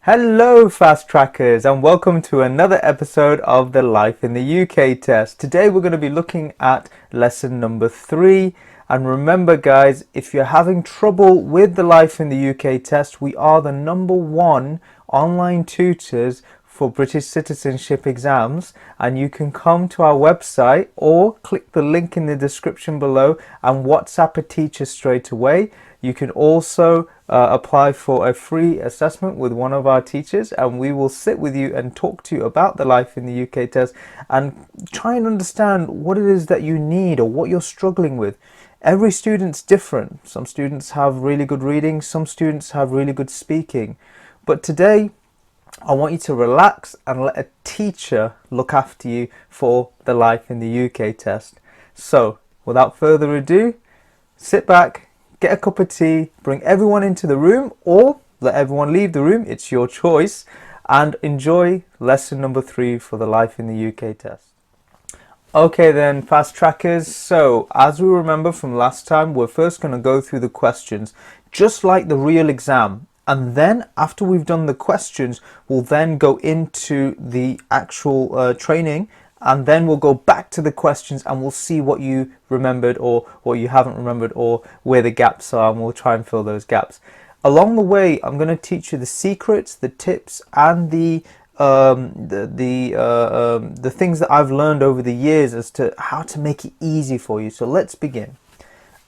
Hello fast trackers and welcome to another episode of the Life in the UK test. Today we're going to be looking at lesson number 3, and remember guys, if you're having trouble with the Life in the UK test, we are the #1 online tutors for British citizenship exams, and you can come to our website or click the link in the description below and WhatsApp a teacher straight away. You can also apply for a free assessment with one of our teachers, and we will sit with you and talk to you about the Life in the UK test and try and understand what it is that you need or what you're struggling with. Every student's different. Some students have really good reading, some students have really good speaking. But today, I want you to relax and let a teacher look after you for the Life in the UK test. So, without further ado, sit back, get a cup of tea, bring everyone into the room or let everyone leave the room, it's your choice, and enjoy lesson number 3 for the Life in the UK test. Okay then, fast trackers, so as we remember from last time, we're first going to go through the questions, just like the real exam. And then after we've done the questions, we'll then go into the actual training, and then we'll go back to the questions and we'll see what you remembered or what you haven't remembered or where the gaps are, and we'll try and fill those gaps. Along the way, I'm going to teach you the secrets, the tips, and the things that I've learned over the years as to how to make it easy for you. So let's begin.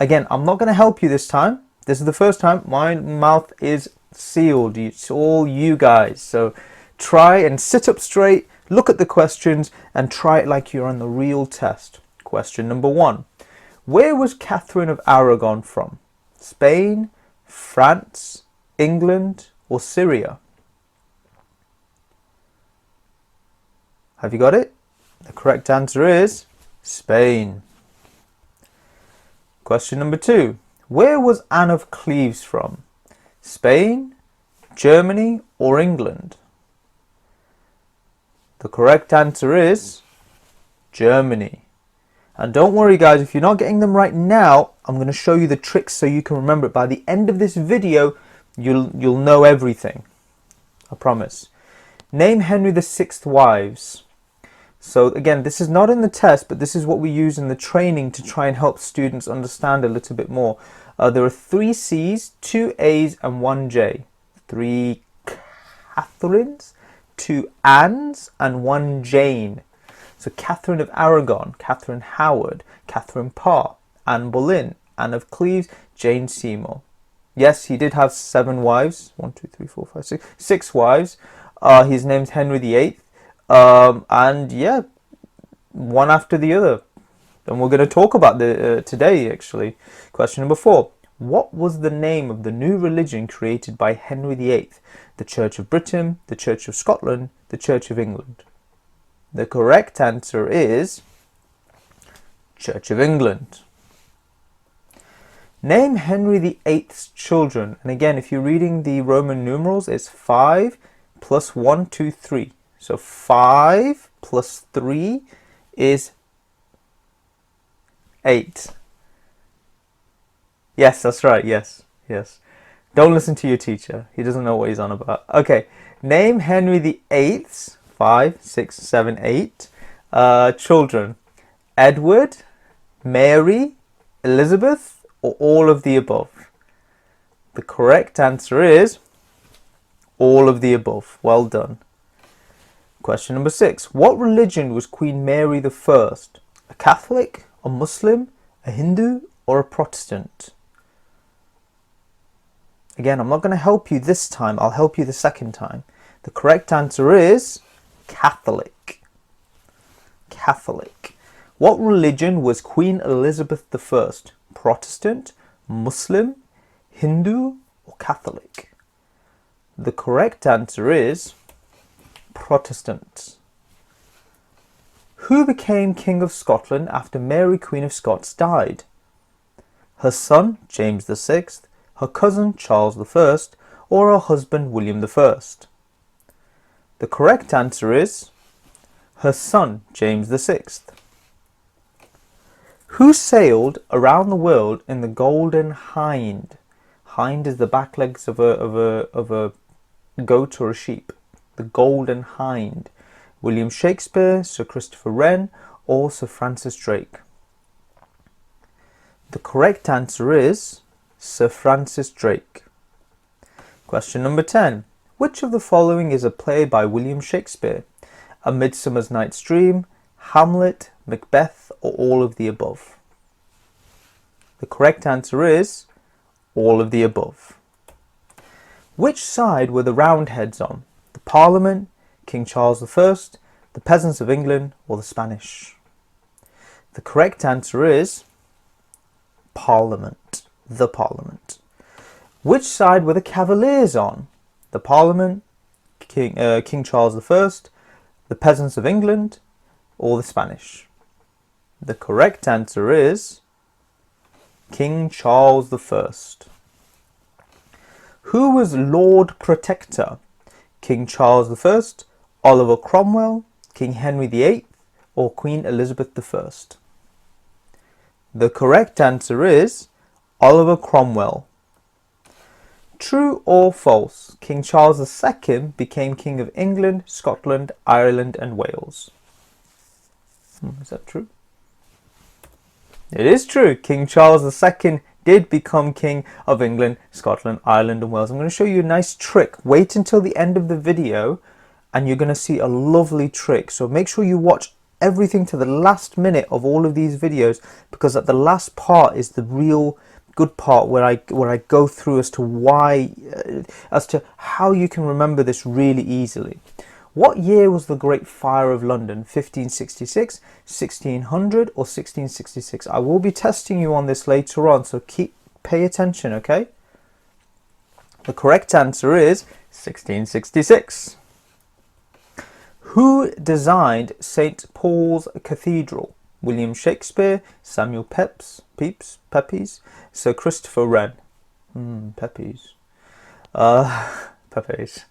Again, I'm not going to help you this time. This is the first time. My mouth is sealed. It's all you guys. So try and sit up straight, look at the questions, and try it like you're on the real test. Question number 1. Where was Catherine of Aragon from? Spain, France, England, or Syria? Have you got it? The correct answer is Spain. Question number 2. Where was Anne of Cleves from? Spain, Germany, or England? The correct answer is Germany. And don't worry guys, if you're not getting them right now, I'm going to show you the tricks so you can remember it. By the end of this video, you'll know everything. I promise. Name Henry VI's wives. So again, this is not in the test, but this is what we use in the training to try and help students understand a little bit more. There are 3 C's, 2 A's, and 1 J. 3 Catherines, 2 Annes, and 1 Jane. So Catherine of Aragon, Catherine Howard, Catherine Parr, Anne Boleyn, Anne of Cleves, Jane Seymour. Yes, he did have 7 wives. 1, 2, 3, 4, 5, 6. 6 wives. His name's Henry VIII. And yeah, one after the other. And we're going to talk about the today, actually. Question number 4. What was the name of the new religion created by Henry VIII? The Church of Britain, the Church of Scotland, the Church of England? The correct answer is Church of England. Name Henry VIII's children. And again, if you're reading the Roman numerals, it's 5 plus 1, 2, 3. So 5 plus 3 is 8. Yes, that's right. Yes. Don't listen to your teacher. He doesn't know what he's on about. Okay. Name Henry VIII's 5, 6, 7, 8 children. Edward, Mary, Elizabeth, or all of the above? The correct answer is all of the above. Well done. Question number 6. What religion was Queen Mary I? A Catholic, a Muslim, a Hindu, or a Protestant? Again, I'm not going to help you this time. I'll help you the second time. The correct answer is Catholic. Catholic. What religion was Queen Elizabeth I? Protestant, Muslim, Hindu, or Catholic? The correct answer is Protestant. Who became King of Scotland after Mary, Queen of Scots, died? Her son, James VI, her cousin, Charles I, or her husband, William I? The correct answer is her son, James VI. Who sailed around the world in the Golden Hind? Hind is the back legs of a goat or a sheep? The Golden Hind. William Shakespeare, Sir Christopher Wren, or Sir Francis Drake? The correct answer is Sir Francis Drake. Question number 10. Which of the following is a play by William Shakespeare? A Midsummer Night's Dream, Hamlet, Macbeth, or all of the above? The correct answer is all of the above. Which side were the Roundheads on? The Parliament, King Charles I, the peasants of England, or the Spanish? The correct answer is Parliament. The Parliament. Which side were the Cavaliers on? The Parliament, King Charles I, the peasants of England, or the Spanish? The correct answer is King Charles I. Who was Lord Protector? King Charles I, Oliver Cromwell, King Henry VIII, or Queen Elizabeth I? The correct answer is Oliver Cromwell. True or false? King Charles II became King of England, Scotland, Ireland, and Wales. Is that true? It is true. King Charles II did become King of England, Scotland, Ireland, and Wales. I'm going to show you a nice trick. Wait until the end of the video and you're going to see a lovely trick. So make sure you watch everything to the last minute of all of these videos, because at the last part is the real good part where I go through as to why, as to how you can remember this really easily. What year was the Great Fire of London? 1566, 1600, or 1666? I will be testing you on this later on, so pay attention, okay? The correct answer is 1666. Who designed St. Paul's Cathedral? William Shakespeare, Samuel Pepys, Sir Christopher Wren. Pepys. Pepys.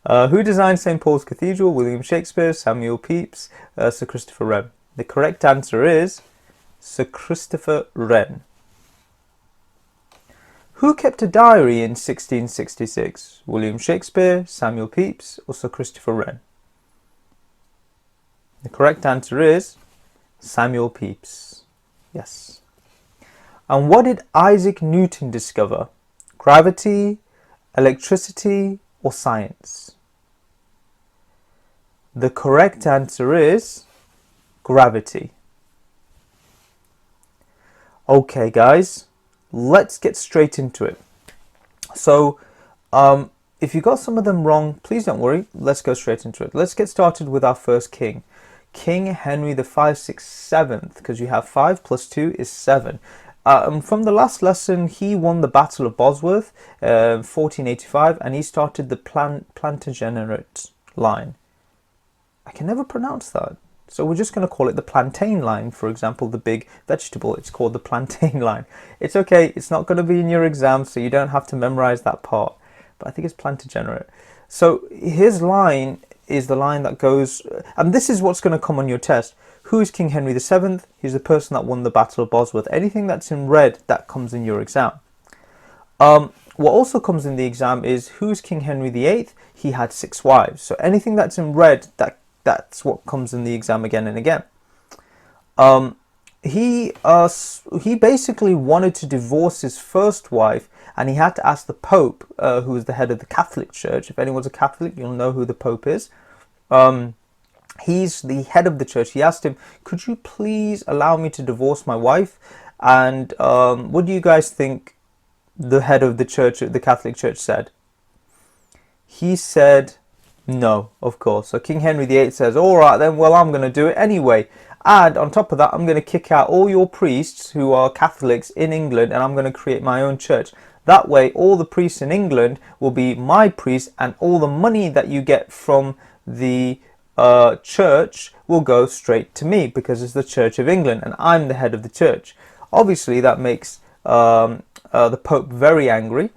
Who designed St. Paul's Cathedral? William Shakespeare, Samuel Pepys, Sir Christopher Wren. The correct answer is Sir Christopher Wren. Who kept a diary in 1666? William Shakespeare, Samuel Pepys, or Sir Christopher Wren? The correct answer is Samuel Pepys. Yes. And what did Isaac Newton discover? Gravity, electricity, or science? The correct answer is gravity. Okay guys, let's get straight into it. So if you got some of them wrong, please don't worry, let's go straight into it. Let's get started with our first king. King Henry V, 6th, 7th, because you have 5 plus 2 is 7. From the last lesson, he won the Battle of Bosworth, 1485, and he started the Plantagenet line. I can never pronounce that, so we're just going to call it the plantain line. For example, the big vegetable, it's called the plantain line. It's okay, it's not going to be in your exam, so you don't have to memorize that part, but I think it's Plantagenet. So his line is the line that goes, and this is what's going to come on your test. Who is King Henry VII? He's the person that won the Battle of Bosworth. Anything that's in red, that comes in your exam. What also comes in the exam is who's King Henry VIII? He had 6 wives. So anything that's in red, that's what comes in the exam again and again. He basically wanted to divorce his first wife, and he had to ask the Pope, who was the head of the Catholic Church. If anyone's a Catholic, you'll know who the Pope is. He's the head of the church. He asked him, could you please allow me to divorce my wife? And what do you guys think the head of the church, the Catholic Church, said? He said no, of course. So King Henry VIII says, all right then, well, I'm going to do it anyway. And on top of that, I'm going to kick out all your priests who are Catholics in England, and I'm going to create my own church. That way, all the priests in England will be my priests, and all the money that you get from the church will go straight to me, because it's the Church of England and I'm the head of the church. Obviously that makes the Pope very angry,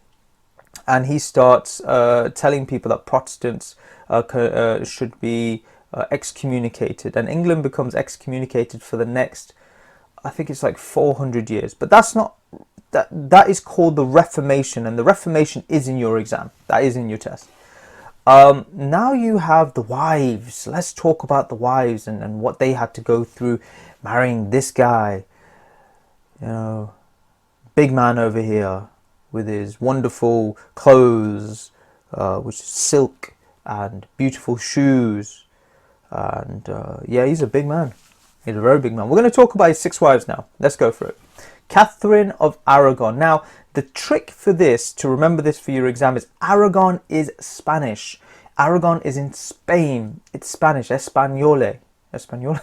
and he starts telling people that Protestants should be excommunicated, and England becomes excommunicated for the next, I think it's like 400 years. But that's not, that is called the Reformation, and the Reformation is in your exam. That is in your test. Now you have the wives. Let's talk about the wives and what they had to go through marrying this guy. You know, big man over here with his wonderful clothes, which is silk, and beautiful shoes. And yeah, he's a big man. He's a very big man. We're going to talk about his 6 wives now. Let's go for it. Catherine of Aragon. Now, the trick for this, to remember this for your exam, is Aragon is Spanish. Aragon is in Spain. It's Spanish. Españole. Españole.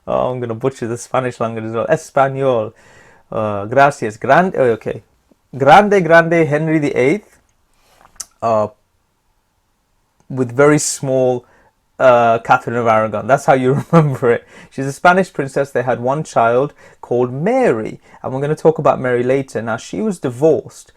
Oh, I'm going to butcher the Spanish language as well. Español. Gracias. Grande. Okay. Grande Henry VIII. With very small Catherine of Aragon. That's how you remember it. She's a Spanish princess. They had one child called Mary, and we're going to talk about Mary later. Now, she was divorced,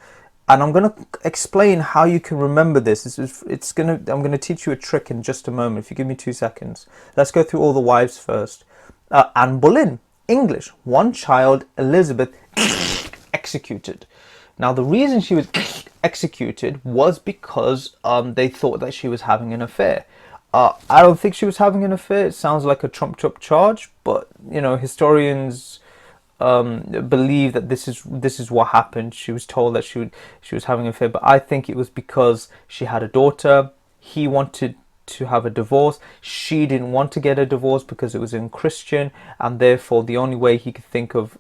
and I'm going to explain how you can remember this. I'm going to teach you a trick in just a moment. If you give me 2 seconds, let's go through all the wives first. Anne Boleyn, English, one child, Elizabeth, executed. Now, the reason she was executed was because they thought that she was having an affair. I don't think she was having an affair. It sounds like a trumped up charge, but you know, historians believe that this is what happened. She was told that she was having an affair, but I think it was because she had a daughter. He wanted to have a divorce. She didn't want to get a divorce because it was unchristian, and therefore the only way he could think of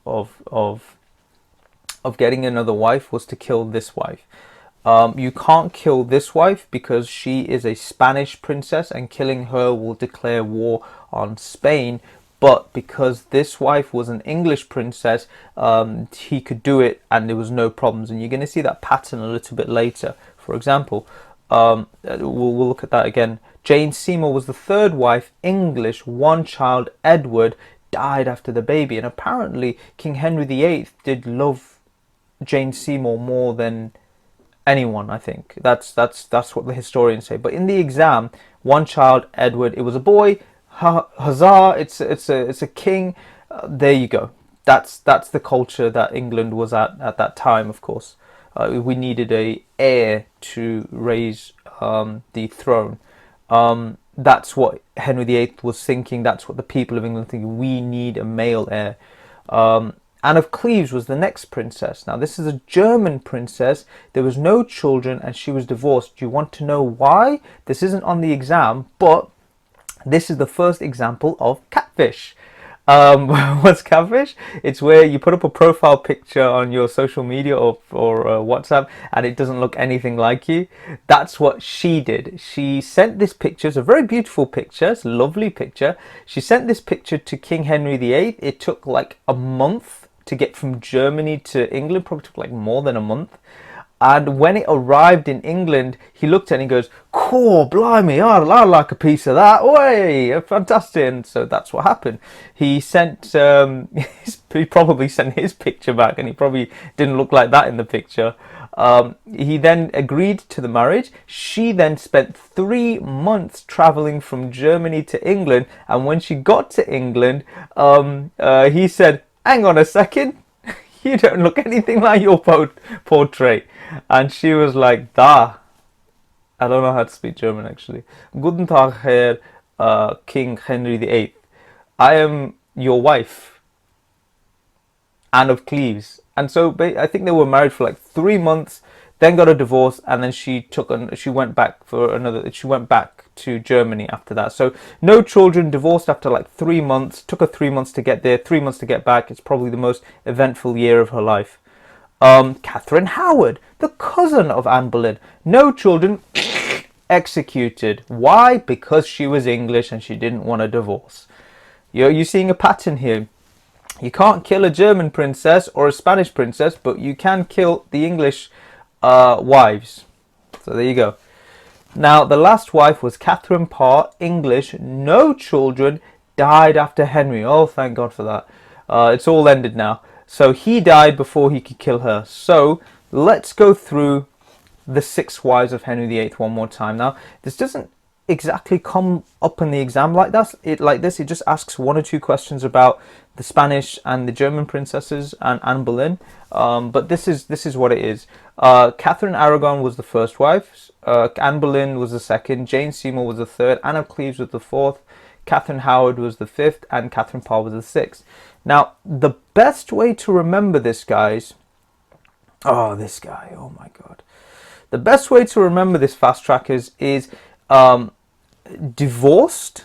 getting another wife was to kill this wife. You can't kill this wife because she is a Spanish princess, and killing her will declare war on Spain. But because this wife was an English princess, he could do it and there was no problems. And you're going to see that pattern a little bit later. For example, we'll look at that again. Jane Seymour was the 3rd wife, English, one child, Edward, died after the baby. And apparently King Henry VIII did love Jane Seymour more than anyone. I think that's what the historians say. But in the exam, one child, Edward, it was a boy. Huzzah! It's a king. There you go. That's the culture that England was at that time. Of course, we needed a heir to raise the throne. That's what Henry VIII was thinking. That's what the people of England think. We need a male heir. Anne of Cleves was the next princess. Now, this is a German princess. There was no children and she was divorced. Do you want to know why? This isn't on the exam, but this is the first example of catfish. What's catfish? It's where you put up a profile picture on your social media or WhatsApp and it doesn't look anything like you. That's what she did. She sent this picture. It's a very beautiful picture. It's a lovely picture. She sent this picture to King Henry VIII. It took like a month to get from Germany to England. Probably took like more than a month. And when it arrived in England, he looked at it and he goes, "Cool, blimey, I'd like a piece of that. Oi, fantastic." And so that's what happened. He sent, he probably sent his picture back and he probably didn't look like that in the picture. He then agreed to the marriage. She then spent 3 months traveling from Germany to England. And when she got to England, he said, "Hang on a second. You don't look anything like your portrait." And she was like, "Da." I don't know how to speak German actually. "Guten Tag, Herr King Henry VIII. I am your wife, Anne of Cleves." And so I think they were married for like 3 months, then got a divorce, and then she went back to Germany after that. So no children, divorced after like 3 months. Took her 3 months to get there, 3 months to get back. It's probably the most eventful year of her life. Catherine Howard, the cousin of Anne Boleyn. No children, executed. Why? Because she was English and she didn't want a divorce. You're seeing a pattern here. You can't kill a German princess or a Spanish princess, but you can kill the English wives. So there you go. Now, the last wife was Catherine Parr, English, no children, died after Henry. Oh, thank God for that. It's all ended now. So he died before he could kill her. So let's go through the 6 wives of Henry VIII one more time. Now, this doesn't exactly come up in the exam like that. It just asks 1 or 2 questions about the Spanish and the German princesses and Anne Boleyn. But this is what it is. Catherine Aragon was the first wife. Anne Boleyn was the second. Jane Seymour was the third. Anne of Cleves was the fourth. Catherine Howard was the fifth, and Catherine Parr was the sixth. Now, the best way to remember this, guys... Oh, this guy. Oh, my God. The best way to remember this, fast trackers, is divorced,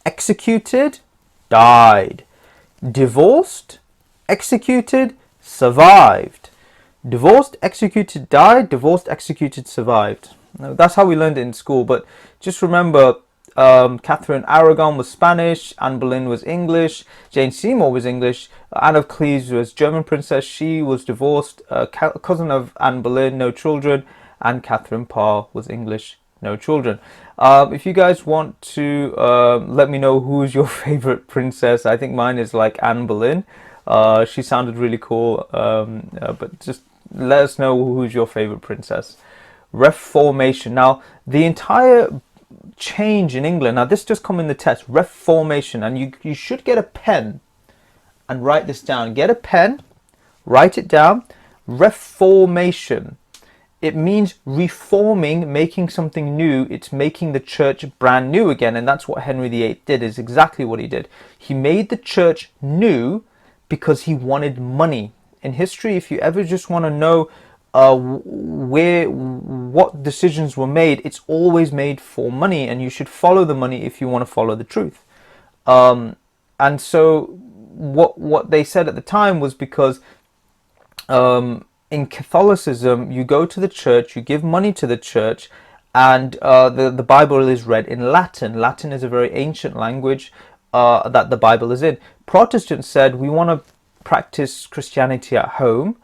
executed, died. Divorced, executed, survived. Divorced, executed, died. Divorced, executed, survived. Now, that's how we learned it in school, but just remember... Catherine Aragon was Spanish, Anne Boleyn was English, Jane Seymour was English, Anne of Cleves was German princess, she was divorced, cousin of Anne Boleyn, no children, and Catherine Parr was English, no children. If you guys want to let me know who's your favorite princess, I think mine is like Anne Boleyn. She sounded really cool, but just let us know who's your favorite princess. Reformation. Now, the entire change in England, now this just come in the test, Reformation, and you should get a pen and write this down. Get a pen, write it down. Reformation, it means reforming, making something new. It's making the church brand new again, and that's what Henry VIII did, is exactly what he did. He made the church new because he wanted money. In history, if you ever just want to know what decisions were made, it's always made for money, and you should follow the money if you want to follow the truth. And so what they said at the time was because in Catholicism, you go to the church, you give money to the church, and the Bible is read in Latin. Latin is a very ancient language that the Bible is in. Protestants said, we want to practice Christianity at home,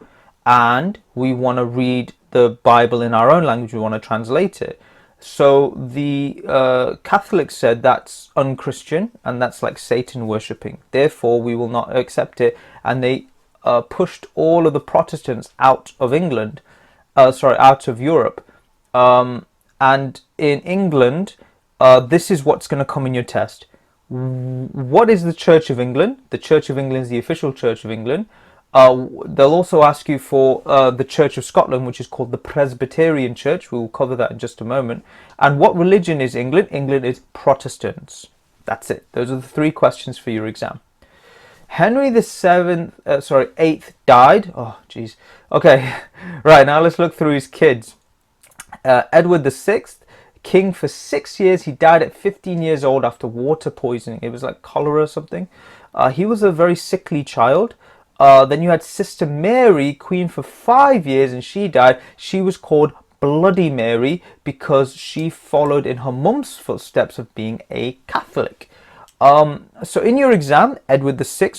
and we want to read the Bible in our own language, we want to translate it. So the Catholics said that's unchristian, and that's like Satan worshipping. Therefore, we will not accept it. And they pushed all of the Protestants out of England, out of Europe. And in England, this is what's going to come in your test. What is the Church of England? The Church of England is the official Church of England. They'll also ask you for the Church of Scotland, which is called the Presbyterian Church. We will cover that in just a moment. And what religion is England? England is Protestants. That's it. Those are the three questions for your exam. Henry the VIII died. Oh, jeez. Okay, right, now let's look through his kids. Edward VI, king for 6 years. He died at 15 years old after water poisoning. It was like cholera or something. He was a very sickly child. Then you had Sister Mary, queen for 5 years, and she died. She was called Bloody Mary because she followed in her mum's footsteps of being a Catholic. So in your exam, Edward VI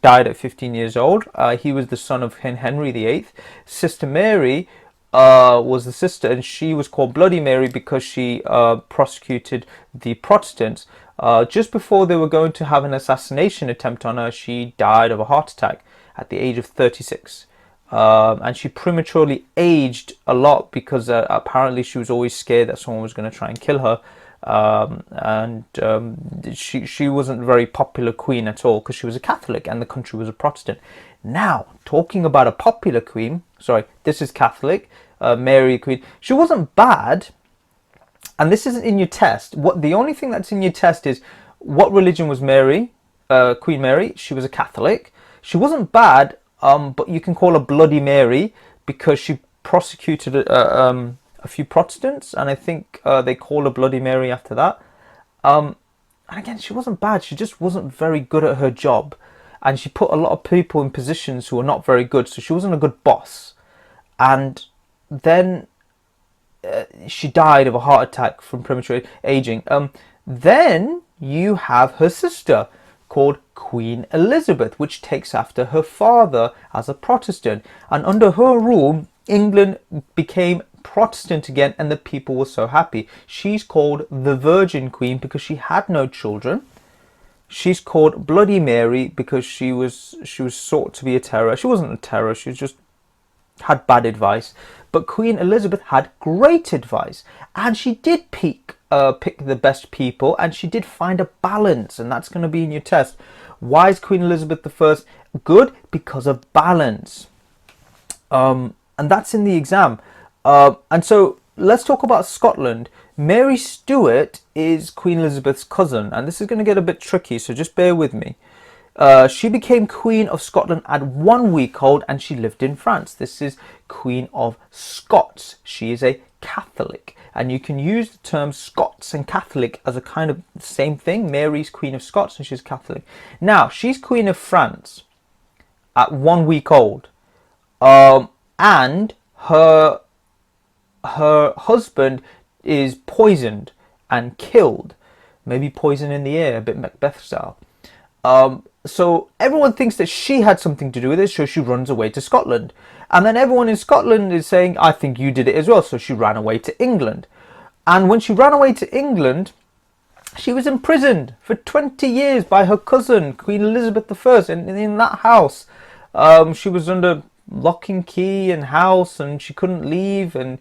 died at 15 years old. He was the son of Henry VIII. Sister Mary was the sister, and she was called Bloody Mary because she prosecuted the Protestants. Just before they were going to have an assassination attempt on her, she died of a heart attack at the age of 36. And she prematurely aged a lot because apparently she was always scared that someone was going to try and kill her. She wasn't a very popular queen at all because she was a Catholic and the country was a Protestant. Now, talking about a popular queen, this is Catholic, Mary Queen. She wasn't bad, and this isn't in your test. The only thing that's in your test is what religion was Mary, Queen Mary. She was a Catholic. She wasn't bad, but you can call her Bloody Mary because she prosecuted a few Protestants, and I think they call her Bloody Mary after that. And again, she wasn't bad. She just wasn't very good at her job, and she put a lot of people in positions who were not very good. So she wasn't a good boss. And then she died of a heart attack from premature aging. Then you have her sister called Queen Elizabeth, which takes after her father as a Protestant. And under her rule, England became Protestant again, and the people were so happy. She's called the Virgin Queen because she had no children. She's called Bloody Mary because she was sought to be a terror. She wasn't a terror. She just had bad advice. But Queen Elizabeth had great advice, and she did pick the best people, and she did find a balance, and that's going to be in your test. Why is Queen Elizabeth Good because of balance. And that's in the exam. And so let's talk about Scotland. Mary Stuart is Queen Elizabeth's cousin, and this is going to get a bit tricky, so just bear with me. She became Queen of Scotland at 1 week old, and she lived in France. This is Queen of Scots. She is a Catholic, and you can use the term Scots and Catholic as a kind of same thing. Mary's Queen of Scots, and she's Catholic. Now, she's Queen of France at 1 week old, and her husband is poisoned and killed. Maybe poison in the air, a bit Macbeth style. So everyone thinks that she had something to do with it, so she runs away to Scotland. And then everyone in Scotland is saying, I think you did it as well, so she ran away to England. And when she ran away to England, she was imprisoned for 20 years by her cousin, Queen Elizabeth I, in that house. She was under lock and key and house, and she couldn't leave. And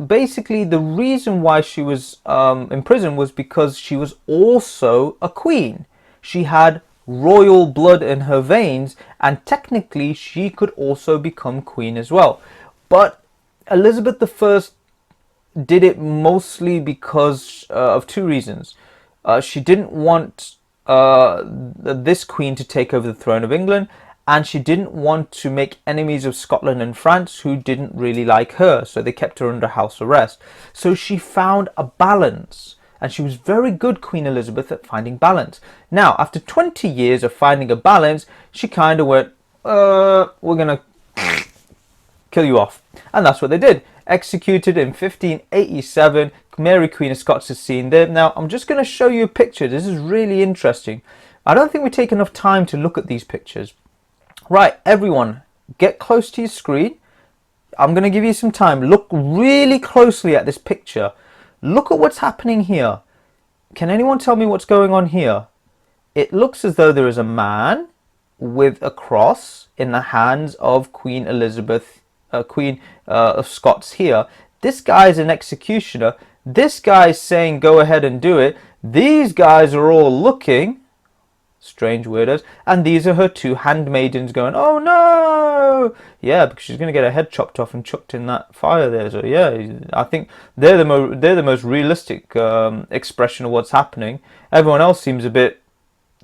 basically the reason why she was in prison was because she was also a queen. She had royal blood in her veins, and technically she could also become queen as well. But Elizabeth I did it mostly because of two reasons. She didn't want this queen to take over the throne of England, and she didn't want to make enemies of Scotland and France who didn't really like her, so they kept her under house arrest. So she found a balance, and she was very good, Queen Elizabeth, at finding balance. Now, after 20 years of finding a balance, she kind of went, we're going to kill you off. And that's what they did. Executed in 1587. Mary, Queen of Scots, is seen there. Now, I'm just going to show you a picture. This is really interesting. I don't think we take enough time to look at these pictures. Right, everyone, get close to your screen. I'm going to give you some time. Look really closely at this picture. Look at what's happening here. Can anyone tell me what's going on here? It looks as though there is a man with a cross in the hands of Queen Elizabeth, Queen of Scots here. This guy is an executioner. This guy is saying, go ahead and do it. These guys are all looking. Strange weirdos. And these are her two handmaidens going, oh no! Yeah, because she's going to get her head chopped off and chucked in that fire there. So yeah, I think they're the most realistic expression of what's happening. Everyone else seems a bit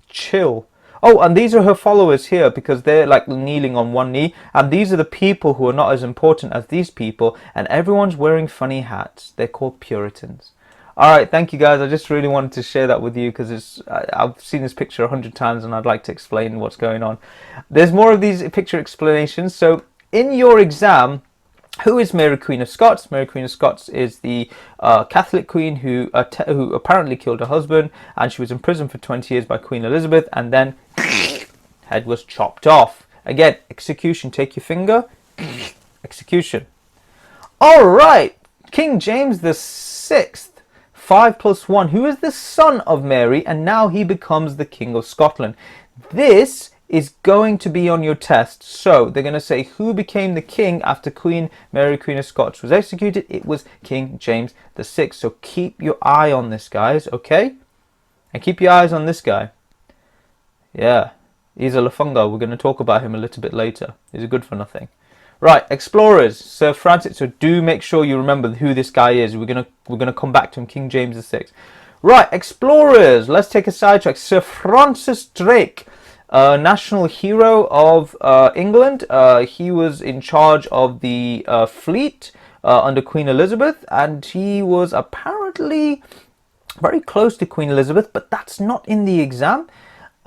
chill. Oh, and these are her followers here, because they're like kneeling on one knee. And these are the people who are not as important as these people. And everyone's wearing funny hats. They're called Puritans. Alright, thank you guys. I just really wanted to share that with you because I've seen this picture 100 times and I'd like to explain what's going on. There's more of these picture explanations. So in your exam, who is Mary, Queen of Scots? Mary, Queen of Scots is the Catholic queen who apparently killed her husband, and she was imprisoned for 20 years by Queen Elizabeth, and then head was chopped off. Again, execution. Take your finger. Execution. Alright, King James the 6th. 5 + 1, who is the son of Mary, and now he becomes the King of Scotland. This is going to be on your test. So they're going to say who became the king after Queen Mary, Queen of Scots, was executed. It was King James the 6th. So keep your eye on this, guys, okay? And keep your eyes on this guy. Yeah, he's a Lafunga. We're going to talk about him a little bit later. He's a good for nothing. Right, explorers, Sir Francis. So do make sure you remember who this guy is. We're gonna come back to him, King James VI. Right, explorers. Let's take a sidetrack. Sir Francis Drake, national hero of England. He was in charge of the fleet under Queen Elizabeth, and he was apparently very close to Queen Elizabeth, but that's not in the exam.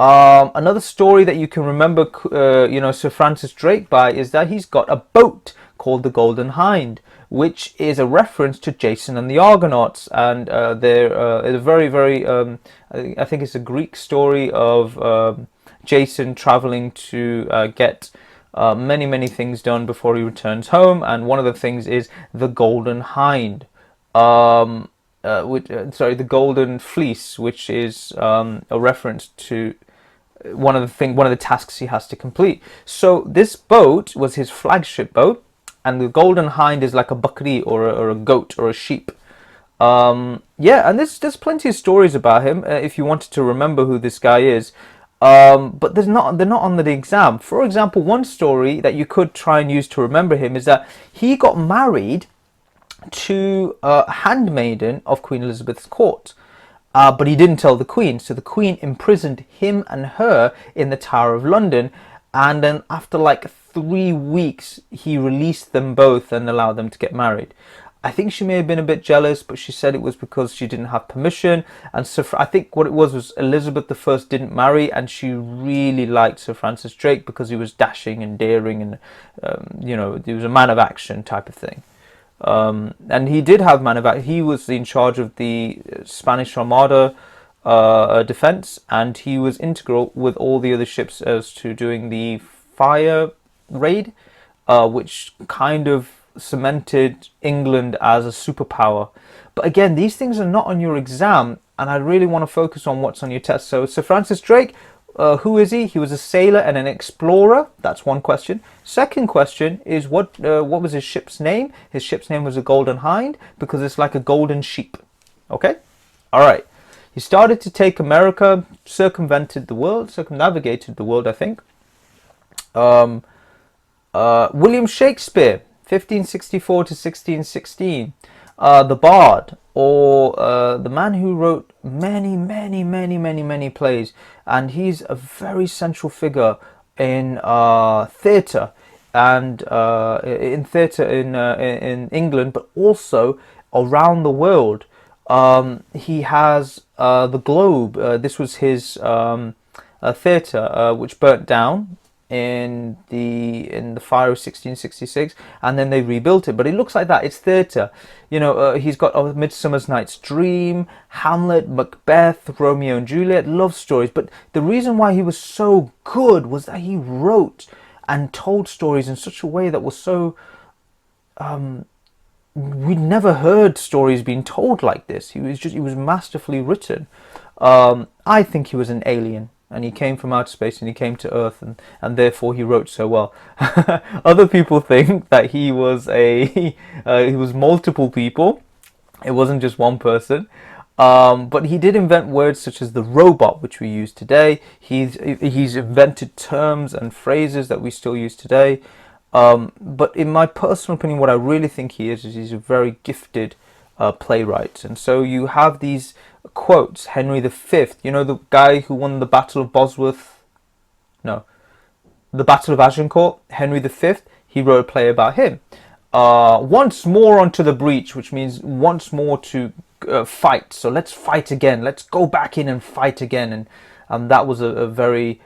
Another story that you can remember, Sir Francis Drake by is that he's got a boat called the Golden Hind, which is a reference to Jason and the Argonauts. And they're a very, very, I think it's a Greek story of Jason traveling to get many, many things done before he returns home. And one of the things is the Golden Hind. The Golden Fleece, which is a reference to one of the tasks he has to complete. So this boat was his flagship boat, and the Golden Hind is like a bakri or a goat or a sheep. And there's plenty of stories about him if you wanted to remember who this guy is. But they're not on the exam. For example, one story that you could try and use to remember him is that he got married to a handmaiden of Queen Elizabeth's court. But he didn't tell the Queen, so the Queen imprisoned him and her in the Tower of London, and then after like 3 weeks he released them both and allowed them to get married. I think she may have been a bit jealous, but she said it was because she didn't have permission. And so I think what it was Elizabeth I didn't marry, and she really liked Sir Francis Drake because he was dashing and daring, and he was a man of action type of thing. And he did have man of action. He was in charge of the Spanish Armada defense, and he was integral with all the other ships as to doing the fire raid, which kind of cemented England as a superpower. But again, these things are not on your exam, and I really want to focus on what's on your test. So Sir Francis Drake, who is he? He was a sailor and an explorer. That's one question. Second question is what was his ship's name? His ship's name was a Golden Hind because it's like a golden sheep. Okay? All right. He started to take America, circumnavigated the world, I think. William Shakespeare, 1564 to 1616, the Bard, or the man who wrote many plays, and he's a very central figure in theatre, and in England, but also around the world. He has the Globe. This was his theatre, which burnt down in the fire of 1666, and then they rebuilt it. But it looks like that. It's theatre. He's got A Midsummer Night's Dream, Hamlet, Macbeth, Romeo and Juliet, love stories. But the reason why he was so good was that he wrote and told stories in such a way that was so we'd never heard stories being told like this. He was masterfully written. I think he was an alien, and he came from outer space and he came to Earth, and therefore he wrote so well. Other people think that he was he was multiple people. It wasn't just one person. But he did invent words such as the robot, which we use today. He's invented terms and phrases that we still use today. But in my personal opinion, what I really think he is he's a very gifted playwright. And so you have these quotes. Henry V, the guy who won the Battle of Bosworth, no, the Battle of Agincourt, Henry V, he wrote a play about him. Once more onto the breach, which means once more to fight. So let's fight again. Let's go back in and fight again. And that was a very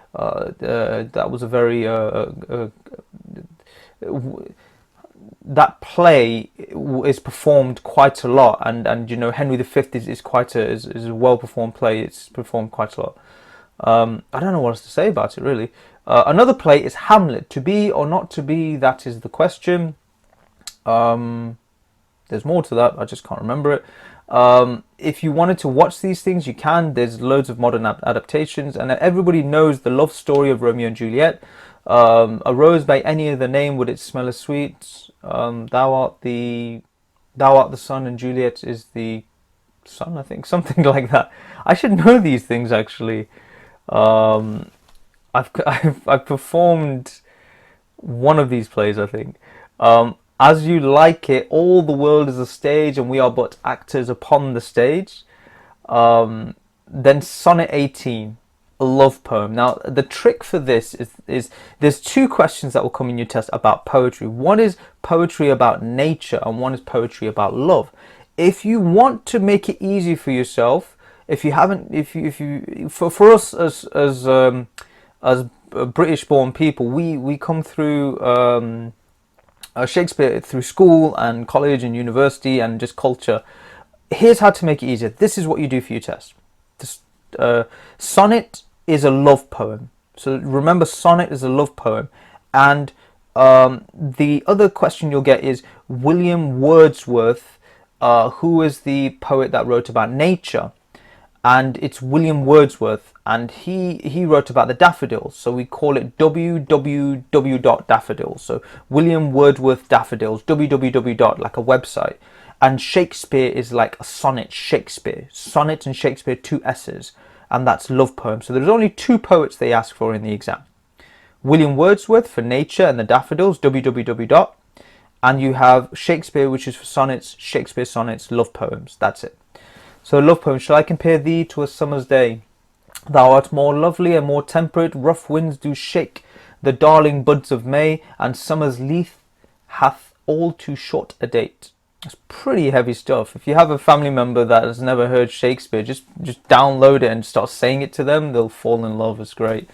that play is performed quite a lot, and Henry V is quite is a well performed play. It's performed quite a lot. I don't know what else to say about it really. Another play is Hamlet. To be or not to be, that is the question. There's more to that, I just can't remember it. If you wanted to watch these things, you can. There's loads of modern adaptations, and everybody knows the love story of Romeo and Juliet. A rose by any other name, would it smell as sweet? Thou art the sun, and Juliet is the sun, I think, something like that. I should know these things actually. I've performed one of these plays, I think. As you like it, all the world is a stage, and we are but actors upon the stage. Then Sonnet 18, a love poem. Now, the trick for this is there's two questions that will come in your test about poetry. One is poetry about nature, and one is poetry about love. If you want to make it easy for yourself, for us as British-born people, we come through Shakespeare through school and college and university and just culture. Here's how to make it easier. This is what you do for your test. Sonnet is a love poem. So remember, sonnet is a love poem. And the other question you'll get is William Wordsworth, who is the poet that wrote about nature. And it's William Wordsworth, and he wrote about the daffodils, so we call it www.daffodils. So William Wordsworth daffodils, www. Like a website. And Shakespeare is like a sonnet Shakespeare. Sonnet and Shakespeare, two S's. and that's love poems. So there's only 2 poets they ask for in the exam. William Wordsworth for Nature and the Daffodils, www. And you have Shakespeare, which is for sonnets, Shakespeare sonnets, love poems. That's it. So love poems. Shall I compare thee to a summer's day? Thou art more lovely and more temperate, rough winds do shake the darling buds of May, and summer's leaf hath all too short a date. It's pretty heavy stuff. If you have a family member that has never heard Shakespeare, just download it and start saying it to them. They'll fall in love. It's great.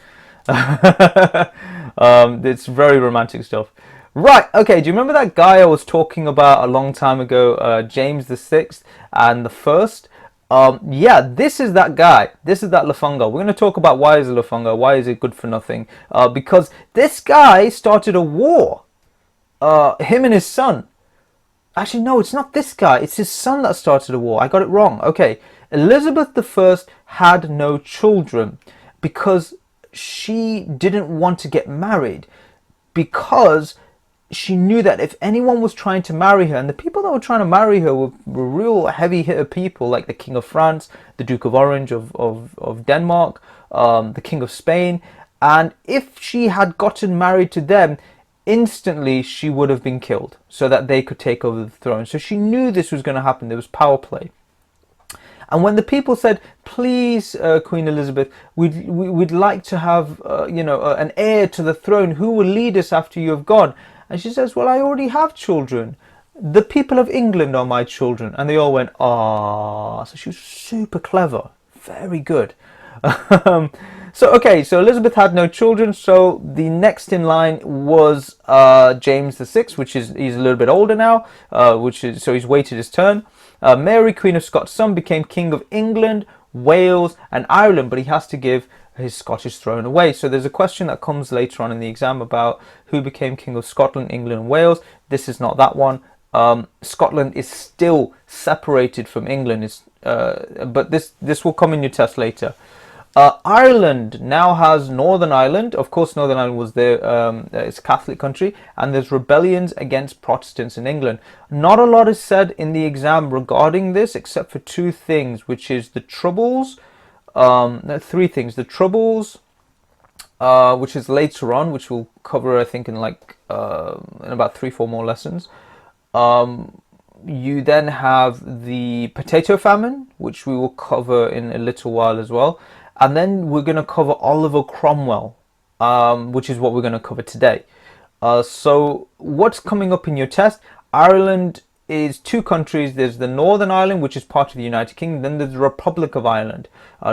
It's very romantic stuff. Right, okay, do you remember that guy I was talking about a long time ago, James the Sixth and the First? Yeah, this is that guy. This is that Lafunga. We're going to talk about why is it Lafunga, why is it good for nothing? Because this guy started a war. Him and his son. Actually, no, it's not this guy. It's his son that started a war. I got it wrong. Okay, Elizabeth I had no children because she didn't want to get married, because she knew that if anyone was trying to marry her, and the people that were trying to marry her were real heavy hitter people like the King of France, the Duke of Orange of Denmark, the King of Spain, and if she had gotten married to them, instantly she would have been killed so that they could take over the throne. So she knew this was going to happen. There was power play. And when the people said, please, Queen Elizabeth, we'd like to have, an heir to the throne, who will lead us after you have gone? And she says, well, I already have children. The people of England are my children. And they all went, ah. So she was super clever. Very good. So Elizabeth had no children. So the next in line was James VI, he's a little bit older now, so he's waited his turn. Mary, Queen of Scots' son, became King of England, Wales and Ireland, but he has to give his Scottish throne away. So there's a question that comes later on in the exam about who became King of Scotland, England and Wales. This is not that one. Scotland is still separated from England, but this will come in your test later. Ireland now has Northern Ireland. Of course, Northern Ireland was it's a Catholic country, and there's rebellions against Protestants in England. Not a lot is said in the exam regarding this, except for 2 things, which is the Troubles. 3 things: the Troubles, which is later on, which we'll cover, I think, in about 3-4 more lessons. You then have the Potato Famine, which we will cover in a little while as well. And then we're going to cover Oliver Cromwell, which is what we're going to cover today. So what's coming up in your test? Ireland is 2 countries. There's the Northern Ireland, which is part of the United Kingdom. Then there's the Republic of Ireland.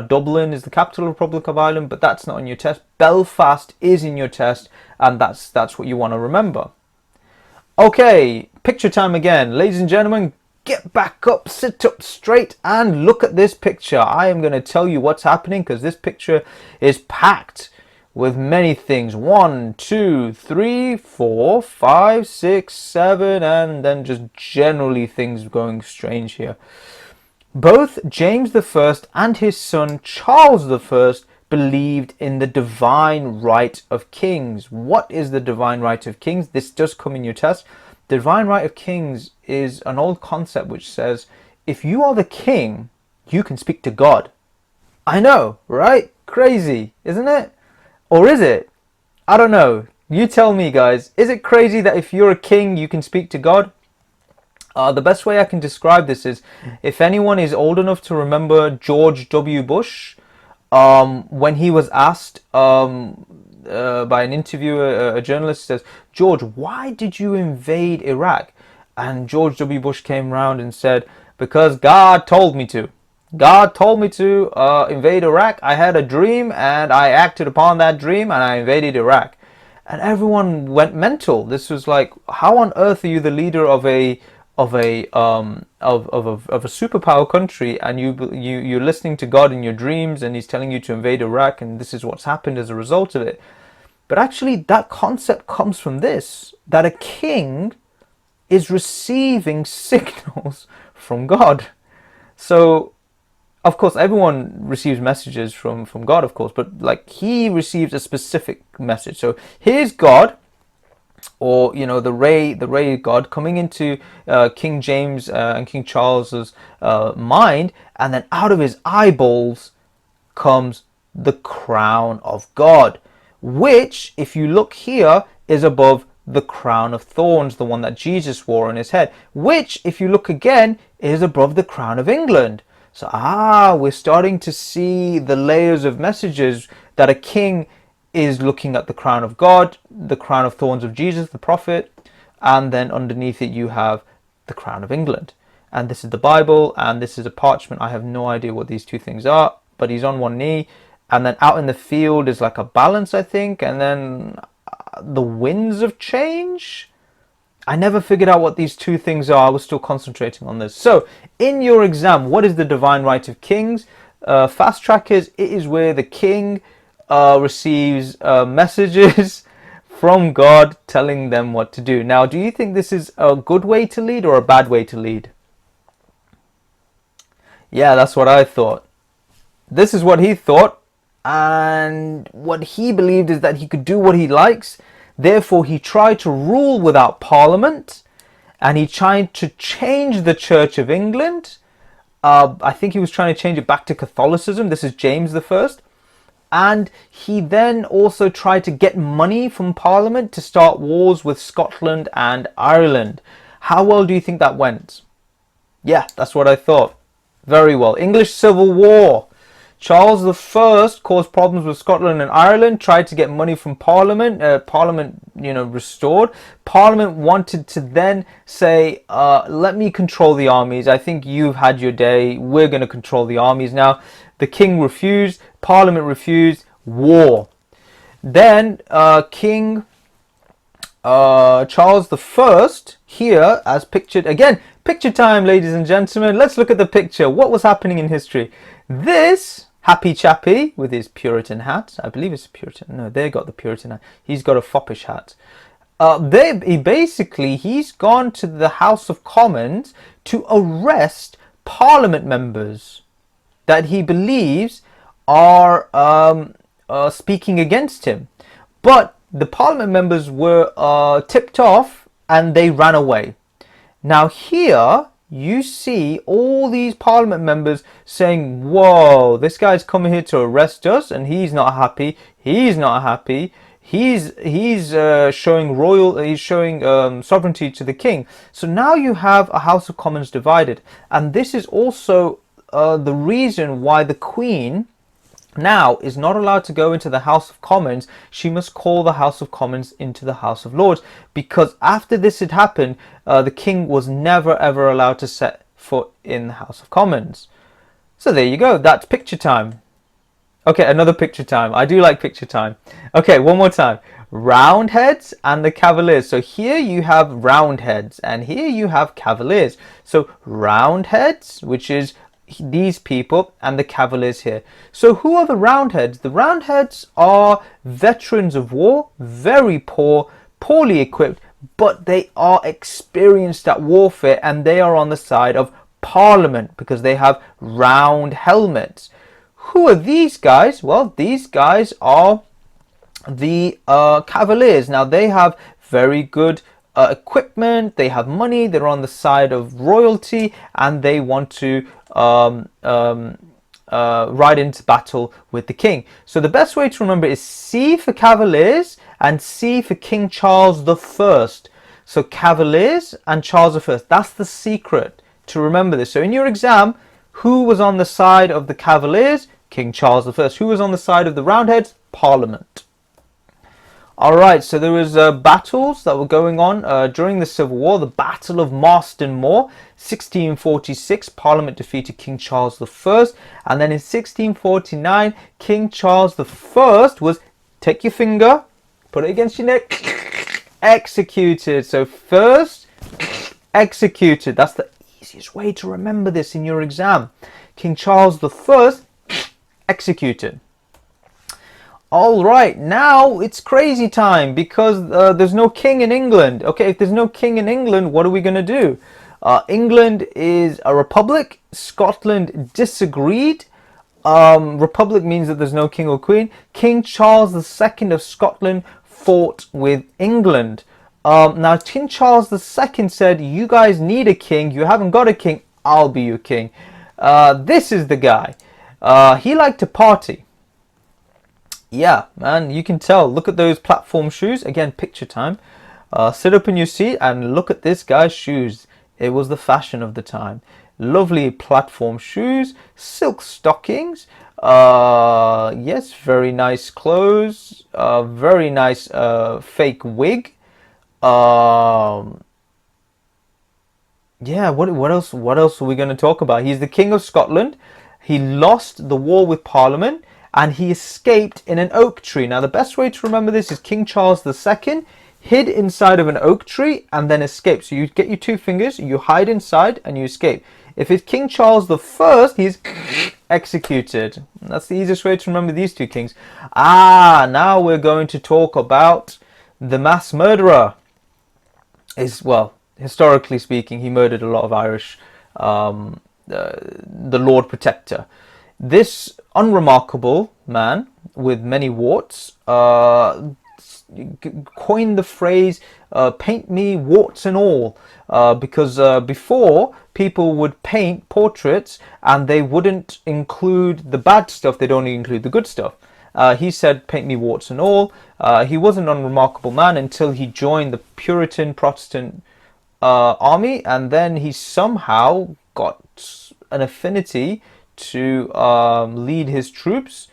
Dublin is the capital of the Republic of Ireland, but that's not in your test. Belfast is in your test, and that's what you want to remember. Okay, picture time again. Ladies and gentlemen, get back up, sit up straight and look at this picture. I am going to tell you what's happening, because this picture is packed with many things. 1, 2, 3, 4, 5, 6, 7, and then just generally things going strange here. Both James I and his son Charles I believed in the divine right of kings. What is the divine right of kings? This does come in your test. The divine right of kings is an old concept which says, if you are the king, you can speak to God. I know, right? Crazy, isn't it? Or is it? I don't know. You tell me, guys. Is it crazy that if you're a king, you can speak to God? The best way I can describe this is, if anyone is old enough to remember George W. Bush, when he was asked by an interviewer, a journalist says, George, why did you invade Iraq? And George W. Bush came around and said, because God told me to. God told me to invade Iraq. I had a dream and I acted upon that dream and I invaded Iraq. And everyone went mental. This was like, how on earth are you the leader of a superpower country, and you're listening to God in your dreams, and He's telling you to invade Iraq, and this is what's happened as a result of it? But actually, that concept comes from this: that a king is receiving signals from God. So, of course, everyone receives messages from God, of course, but like he receives a specific message. So here's God, or the ray God coming into King James and King Charles's mind, and then out of his eyeballs comes the crown of God, which, if you look here, is above the crown of thorns, the one that Jesus wore on his head, which, if you look again, is above the crown of England. So, we're starting to see the layers of messages that a king is looking at the crown of God, the crown of thorns of Jesus, the prophet, and then underneath it you have the crown of England. And this is the Bible, and this is a parchment. I have no idea what these two things are, but he's on one knee, and then out in the field is like a balance, I think, and then the winds of change. I never figured out what these two things are. I was still concentrating on this. So, in your exam, what is the divine right of kings? Fast trackers, it is where the king receives messages from God telling them what to do. Now, do you think this is a good way to lead or a bad way to lead? Yeah, that's what I thought. This is what he thought, and what he believed is that he could do what he likes. Therefore, he tried to rule without parliament, and he tried to change the Church of England. I think he was trying to change it back to Catholicism. This is James the First. And he then also tried to get money from Parliament to start wars with Scotland and Ireland. How well do you think that went? Yeah, that's what I thought. Very well. English Civil War. Charles I caused problems with Scotland and Ireland, tried to get money from Parliament. Parliament, restored. Parliament wanted to then say, let me control the armies. I think you've had your day. We're going to control the armies now. The king refused. Parliament refused. War. Then King Charles I, here as pictured. Again, picture time, ladies and gentlemen. Let's look at the picture. What was happening in history? This happy chappy with his Puritan hat. I believe it's a Puritan. No, they got the Puritan hat. He's got a foppish hat. He's gone to the House of Commons to arrest Parliament members that he believes are speaking against him. But the Parliament members were tipped off and they ran away. Now here you see all these Parliament members saying, whoa, this guy's coming here to arrest us and he's not happy. He's not happy. He's showing sovereignty to the king. So now you have a House of Commons divided. And this is also the reason why the Queen now is not allowed to go into the House of Commons. She must call the House of Commons into the House of Lords, because after this had happened, the king was never ever allowed to set foot in the House of Commons. So there you go, that's picture time. Okay, another picture time. I do like picture time. Okay, one more time. Roundheads and the Cavaliers. So here you have Roundheads and here you have Cavaliers. So Roundheads, which is these people, and the Cavaliers here. So who are the Roundheads? The Roundheads are veterans of war, very poor, poorly equipped, but they are experienced at warfare and they are on the side of Parliament because they have round helmets. Who are these guys? Well, these guys are the Cavaliers. Now they have very good equipment, they have money, they're on the side of royalty, and they want to ride into battle with the king. So the best way to remember is C for Cavaliers and C for King Charles I. So Cavaliers and Charles I. That's the secret to remember this. So in your exam, who was on the side of the Cavaliers? King Charles I. Who was on the side of the Roundheads? Parliament. Alright, so there was battles that were going on during the Civil War. The Battle of Marston Moor, 1646, Parliament defeated King Charles I. And then in 1649, King Charles I was, take your finger, put it against your neck, executed. So first, executed. That's the easiest way to remember this in your exam. King Charles I, executed. All right, now it's crazy time because there's no king in England. Okay, if there's no king in England, what are we going to do? England is a republic. Scotland disagreed. Republic means that there's no king or queen. King Charles II of Scotland fought with England. Now, King Charles II said, you guys need a king. You haven't got a king. I'll be your king. This is the guy. He liked to party. Yeah, man, you can tell. Look at those platform shoes. Again, picture time. Sit up in your seat and look at this guy's shoes. It was the fashion of the time. Lovely platform shoes, silk stockings. Yes, very nice clothes. Very nice fake wig. Yeah, what else? What else are we going to talk about? He's the King of Scotland. He lost the war with Parliament, and he escaped in an oak tree. Now, the best way to remember this is King Charles II hid inside of an oak tree and then escaped. So you get your two fingers, you hide inside, and you escape. If it's King Charles I, he's executed. That's the easiest way to remember these two kings. Now we're going to talk about the mass murderer. Well, historically speaking, he murdered a lot of Irish, the Lord Protector. This unremarkable man with many warts coined the phrase paint me warts and all, because before people would paint portraits and they wouldn't include the bad stuff, they'd only include the good stuff. He said paint me warts and all. He was an unremarkable man until he joined the Puritan Protestant army, and then he somehow got an affinity to lead his troops,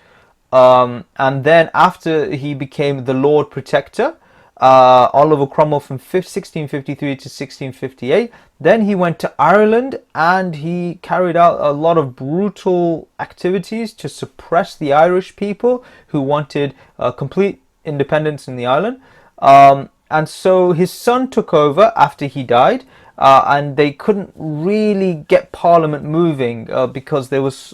and then after he became the Lord Protector, Oliver Cromwell, from 1653 to 1658, then he went to Ireland and he carried out a lot of brutal activities to suppress the Irish people who wanted complete independence in the island. And so his son took over after he died, and they couldn't really get Parliament moving because there was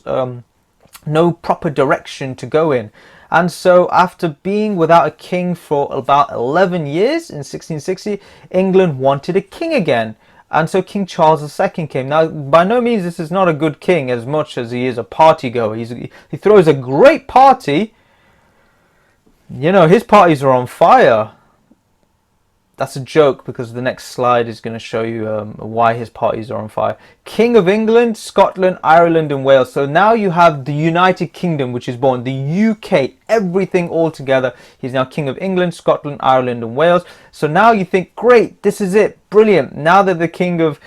no proper direction to go in. And so after being without a king for about 11 years in 1660, England wanted a king again. And so King Charles II came. Now, by no means this is not a good king as much as he is a party goer. He throws a great party. You know, his parties are on fire. That's a joke because the next slide is going to show you why his parties are on fire. King of England, Scotland, Ireland and Wales. So now you have the United Kingdom, which is born. The UK, everything all together. He's now King of England, Scotland, Ireland and Wales. So now you think, great, this is it. Brilliant. Now that the King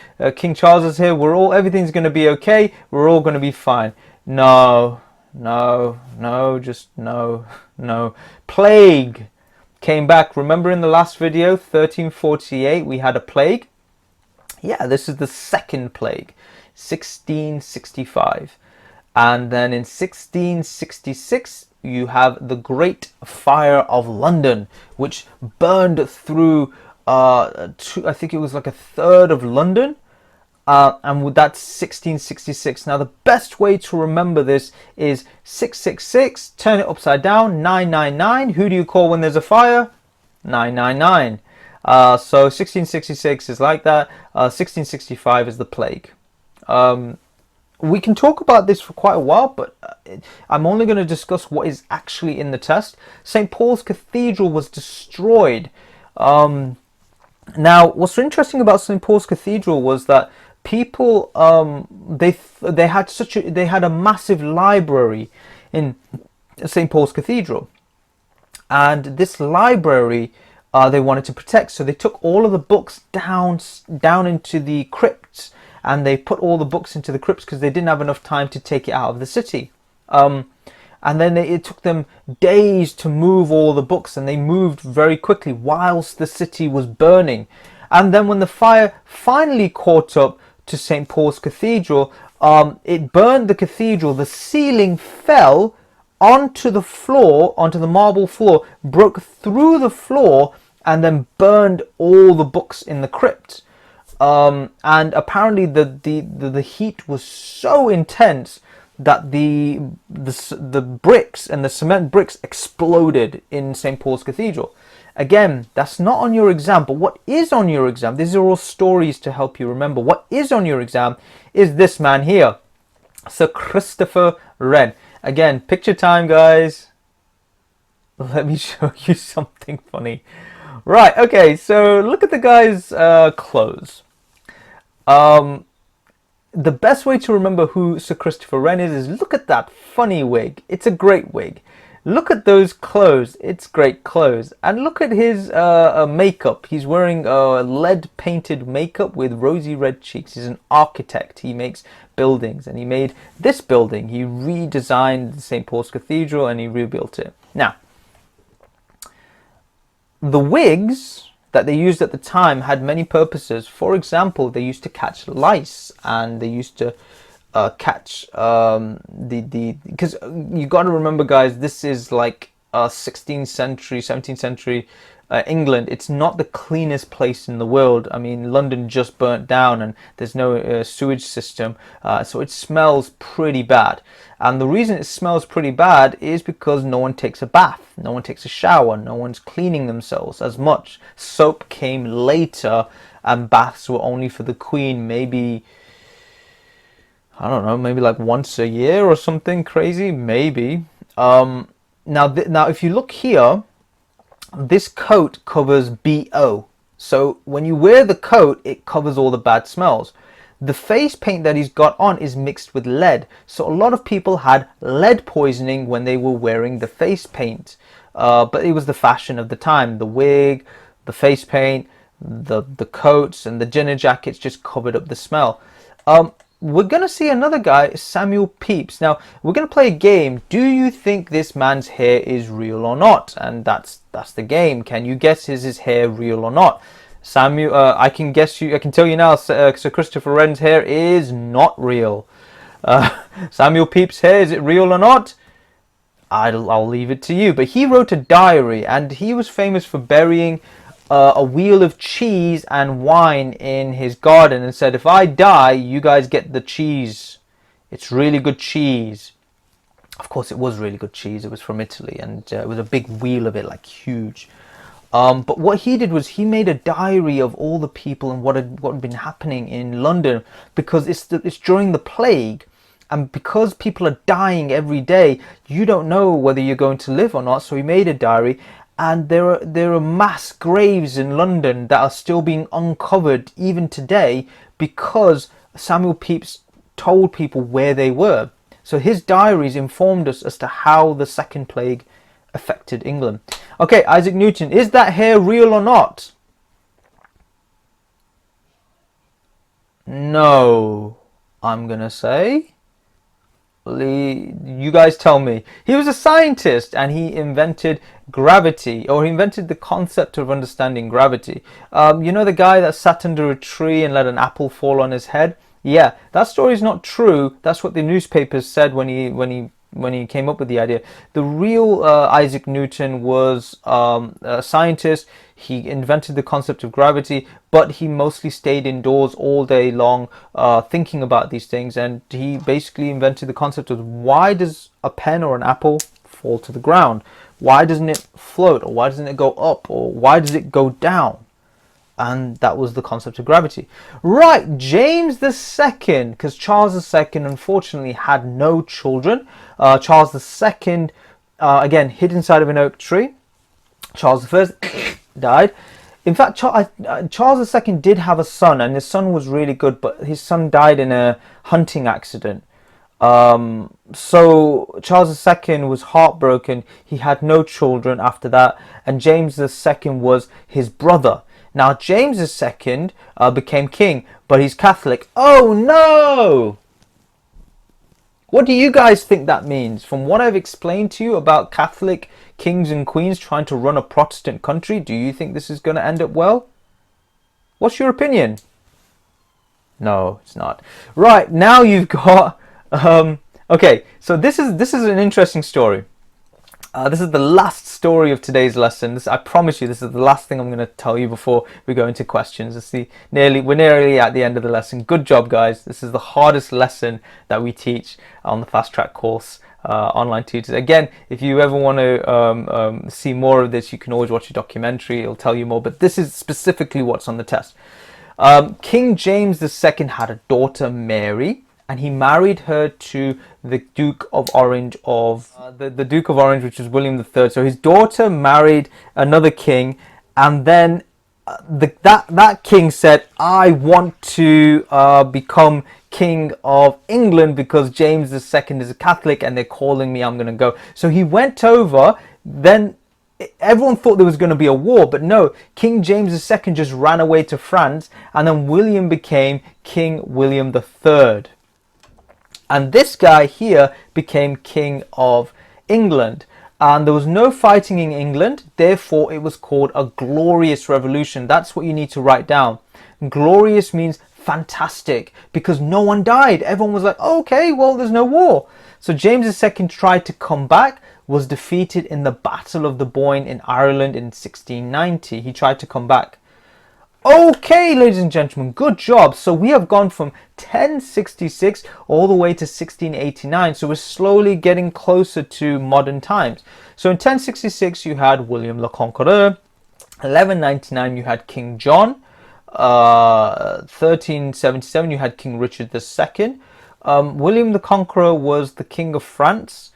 Charles is here, everything's going to be okay. We're all going to be fine. No. Plague came back. Remember in the last video, 1348, we had a plague. Yeah, this is the second plague, 1665. And then in 1666, you have the Great Fire of London, which burned through, I think it was like a third of London. And that's 1666. Now, the best way to remember this is 666, turn it upside down, 999. Who do you call when there's a fire? 999. So 1666 is like that. 1665 is the plague. We can talk about this for quite a while, but I'm only going to discuss what is actually in the test. St. Paul's Cathedral was destroyed. Now, what's interesting about St. Paul's Cathedral was that people they had a massive library in St. Paul's Cathedral, and this library they wanted to protect. So they took all of the books down into the crypts, and they put all the books into the crypts because they didn't have enough time to take it out of the city. And then it took them days to move all the books, and they moved very quickly whilst the city was burning. And then when the fire finally caught up to St. Paul's Cathedral, it burned the cathedral. The ceiling fell onto the floor, onto the marble floor, broke through the floor, and then burned all the books in the crypt. And apparently the heat was so intense that the bricks and the cement bricks exploded in St. Paul's Cathedral. Again, that's not on your exam, but what is on your exam, these are all stories to help you remember. What is on your exam is this man here, Sir Cristopher Wren. Again, picture time, guys. Let me show you something funny. Right, okay, so look at the guy's clothes. the best way to remember who Sir Christopher Wren is look at that funny wig. It's a great wig. Look at those clothes. It's great clothes. And look at his makeup. He's wearing lead painted makeup with rosy red cheeks. He's an architect. He makes buildings, and he made this building. He redesigned St. Paul's Cathedral and he rebuilt it. Now, the wigs that they used at the time had many purposes. For example, they used to catch lice, and they used to catch because you got to remember, guys, this is like 16th century, 17th century England. It's not the cleanest place in the world. I mean, London just burnt down and there's no sewage system, so it smells pretty bad. And the reason it smells pretty bad is because no one takes a bath, no one takes a shower, no one's cleaning themselves as much. Soap came later, and baths were only for the Queen, maybe, I don't know, maybe like once a year or something crazy, maybe. Now if you look here, this coat covers BO. So when you wear the coat, it covers all the bad smells. The face paint that he's got on is mixed with lead. So a lot of people had lead poisoning when they were wearing the face paint. But it was the fashion of the time. The wig, the face paint, the coats and the dinner jackets just covered up the smell. We're going to see another guy, Samuel Pepys. Now, we're going to play a game. Do you think this man's hair is real or not? And that's the game. Can you guess, is his hair real or not? Samuel, I can tell you now, Sir Christopher Wren's hair is not real. Samuel Pepys' hair, is it real or not? I'll leave it to you. But he wrote a diary, and he was famous for burying a wheel of cheese and wine in his garden, and said, if I die, you guys get the cheese. It's really good cheese. Of course, it was really good cheese. It was from Italy, and it was a big wheel of it, like huge. But what he did was he made a diary of all the people and what had been happening in London, because it's during the plague, and because people are dying every day, you don't know whether you're going to live or not. So he made a diary, and there are mass graves in London that are still being uncovered even today because Samuel Pepys told people where they were. So his diaries informed us as to how the Second Plague affected England. Okay, Issac Newton, is that hair real or not? No, I'm gonna say. You guys tell me. He was a scientist, and he invented gravity, or he invented the concept of understanding gravity. You know the guy that sat under a tree and let an apple fall on his head? Yeah, that story is not true. That's what the newspapers said when he came up with the idea. The real Issac Newton was a scientist. He invented the concept of gravity, but he mostly stayed indoors all day long thinking about these things, and he basically invented the concept of why does a pen or an apple fall to the ground? Why doesn't it float, or why doesn't it go up, or why does it go down? And that was the concept of gravity. Right, James II, because Charles II unfortunately had no children. Charles II, again, hid inside of an oak tree. Charles I died. In fact, Charles II did have a son, and his son was really good, but his son died in a hunting accident. So Charles II was heartbroken. He had no children after that, and James II was his brother. Now, James II became king, but he's Catholic. Oh no! What do you guys think that means? From what I've explained to you about Catholic kings and queens trying to run a Protestant country, do you think this is going to end up well? What's your opinion? No, it's not. Right, now you've got... okay, so this is an interesting story. This is the last story of today's lesson. I promise you, this is the last thing I'm going to tell you before we go into questions. We're nearly at the end of the lesson. Good job, guys. This is the hardest lesson that we teach on the fast track course, online tutors. Again, if you ever want to see more of this, you can always watch a documentary. It'll tell you more. But this is specifically what's on the test. King James II had a daughter, Mary, and he married her to the Duke of Orange the Duke of Orange, which was William III. So his daughter married another king, and then that king said, I want to become King of England because James II is a Catholic and they're calling me, I'm going to go. So he went over, then everyone thought there was going to be a war, but no, King James II just ran away to France, and then William became King William III. And this guy here became King of England. And there was no fighting in England, therefore it was called a glorious revolution. That's what you need to write down. Glorious means fantastic, because no one died. Everyone was like, oh, okay, well, there's no war. So James II tried to come back, was defeated in the Battle of the Boyne in Ireland in 1690. He tried to come back. Okay, ladies and gentlemen, good job. So we have gone from 1066 all the way to 1689. So we're slowly getting closer to modern times. So in 1066 you had William the Conqueror. 1199 you had King John. 1377 you had King Richard II. William the Conqueror was the King of France.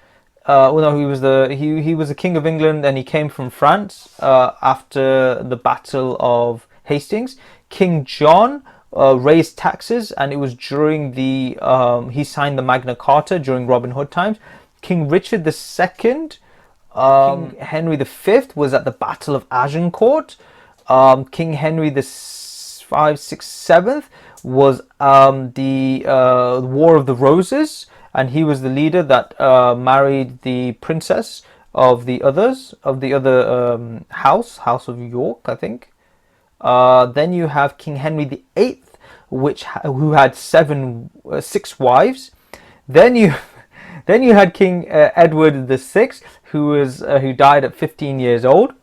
Well, no, he was the King of England, and he came from France after the Battle of Hastings. King John raised taxes, and it was during the he signed the Magna Carta during Robin Hood times. King Richard II, King Henry V was at the Battle of Agincourt. King Henry the 5th, 6th, 7th was the War of the Roses, and he was the leader that married the princess of the other house of York, I think. Then you have King Henry VIII, who had 6 wives. Then you had King Edward VI, who died at 15 years old.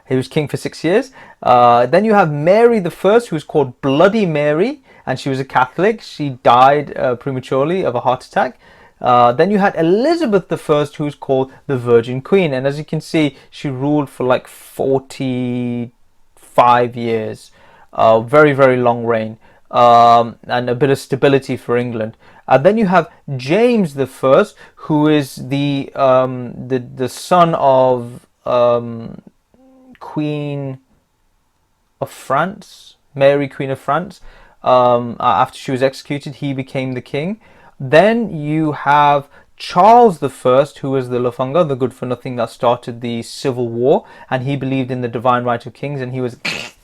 He was king for 6 years. Then you have Mary the First, who was called Bloody Mary, and she was a Catholic. She died prematurely of a heart attack. Then you had Elizabeth I, who was called the Virgin Queen, and as you can see, she ruled for like 45 years. Very, very long reign, and a bit of stability for England. Then you have James I, who is the son of Queen of France, Mary, Queen of France. After she was executed, he became the king. Then you have Charles I, who was the Lufunga, the good for nothing that started the Civil War, and he believed in the divine right of kings, and he was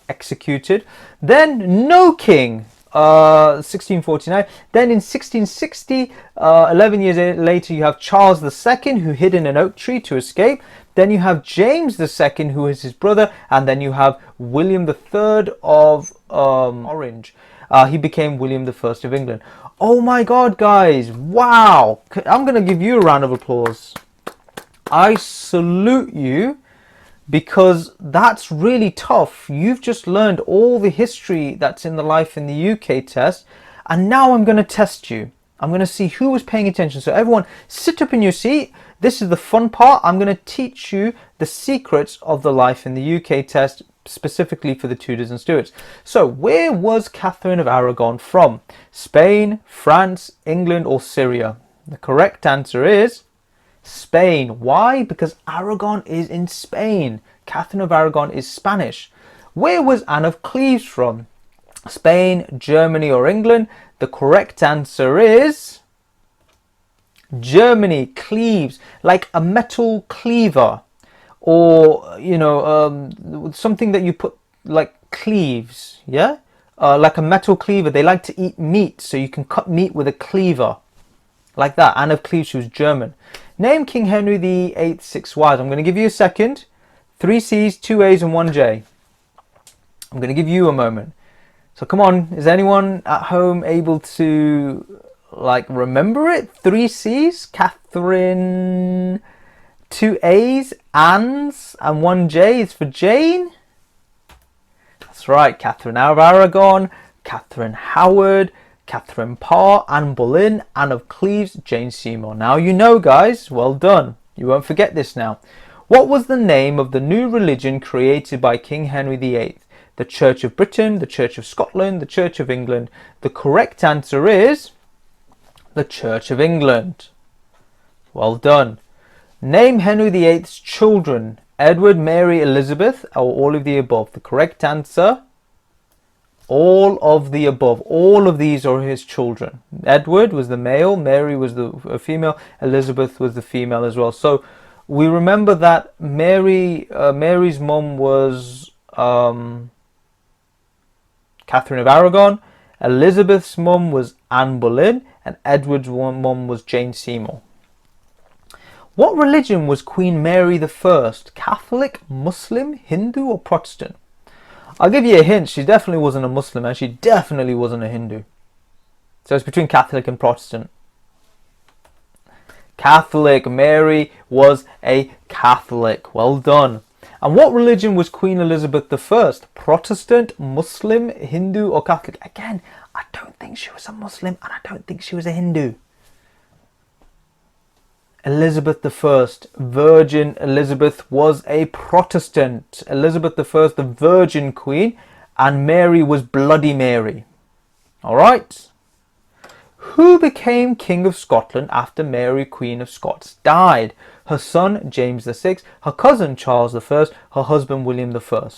executed. Then no king, 1649. Then in 1660, 11 years later, you have Charles II, who hid in an oak tree to escape. Then you have James II, who is his brother, and then you have William III of Orange. He became William I of England. Oh my God, guys! Wow! I'm going to give you a round of applause. I salute you, because that's really tough. You've just learned all the history that's in the Life in the UK test, and now I'm going to test you. I'm going to see who was paying attention. So everyone, sit up in your seat. This is the fun part. I'm going to teach you the secrets of the Life in the UK test, specifically for the Tudors and Stuarts. So where was Catherine of Aragon from? Spain, France, England, or Syria? The correct answer is Spain. Why? Because Aragon is in Spain. Catherine of Aragon is Spanish. Where was Anne of Cleves from? Spain, Germany, or England? The correct answer is Germany. Cleves, like a metal cleaver, or something that you put, like cleaves, yeah, like a metal cleaver. They like to eat meat, so you can cut meat with a cleaver, like that. Anne of Cleves, she was German. Name King Henry VIII's 6 wives. I'm going to give you a second. 3 C's, 2 A's, and 1 J. I'm going to give you a moment. So come on, is anyone at home able to remember it? 3 C's, Catherine, 2 A's, Anne's, and 1 J is for Jane. That's right, Catherine of Aragon, Catherine Howard, Catherine Parr, Anne Boleyn, Anne of Cleves, Jane Seymour. Now you know, guys. Well done. You won't forget this now. What was the name of the new religion created by King Henry VIII? The Church of Britain, the Church of Scotland, the Church of England. The correct answer is the Church of England. Well done. Name Henry VIII's children. Edward, Mary, Elizabeth, or all of the above. The correct answer, All of the above. All of these are his children. Edward was the male, Mary was the female, Elizabeth was the female as well. So we remember that Mary's mum was Catherine of Aragon, Elizabeth's mum was Anne Boleyn, and Edward's mum was Jane Seymour. What religion was Queen Mary I? Catholic, Muslim, Hindu, or Protestant? I'll give you a hint. She definitely wasn't a Muslim, and she definitely wasn't a Hindu. So it's between Catholic and Protestant. Catholic. Mary was a Catholic. Well done. And what religion was Queen Elizabeth I? Protestant, Muslim, Hindu, or Catholic? Again, I don't think she was a Muslim, and I don't think she was a Hindu. Elizabeth I, Virgin Elizabeth, was a Protestant. Elizabeth I, the Virgin Queen, and Mary was Bloody Mary. All right. Who became King of Scotland after Mary, Queen of Scots, died? Her son, James VI, her cousin, Charles I, her husband, William I.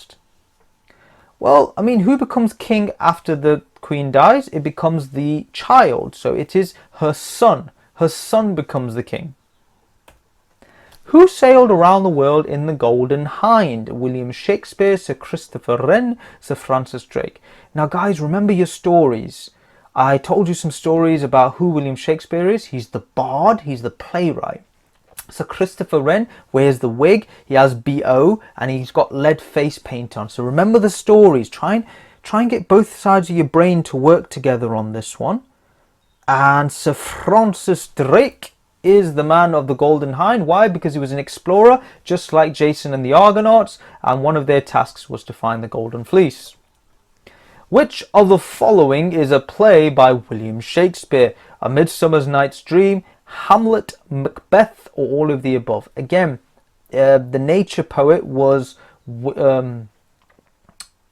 Well, I mean, who becomes king after the Queen dies? It becomes the child. So it is her son. Her son becomes the king. Who sailed around the world in the Golden Hind? William Shakespeare, Sir Christopher Wren, Sir Francis Drake. Now, guys, remember your stories. I told you some stories about who William Shakespeare is. He's the bard, he's the playwright. Sir Christopher Wren wears the wig, he has BO, and he's got lead face paint on. So remember the stories. Try and get both sides of your brain to work together on this one. And Sir Francis Drake is the man of the Golden Hind. Why? Because he was an explorer, just like Jason and the Argonauts, and one of their tasks was to find the Golden Fleece. Which of the following is a play by William Shakespeare? A Midsummer Night's Dream, Hamlet, Macbeth, or all of the above? Again, the nature poet was the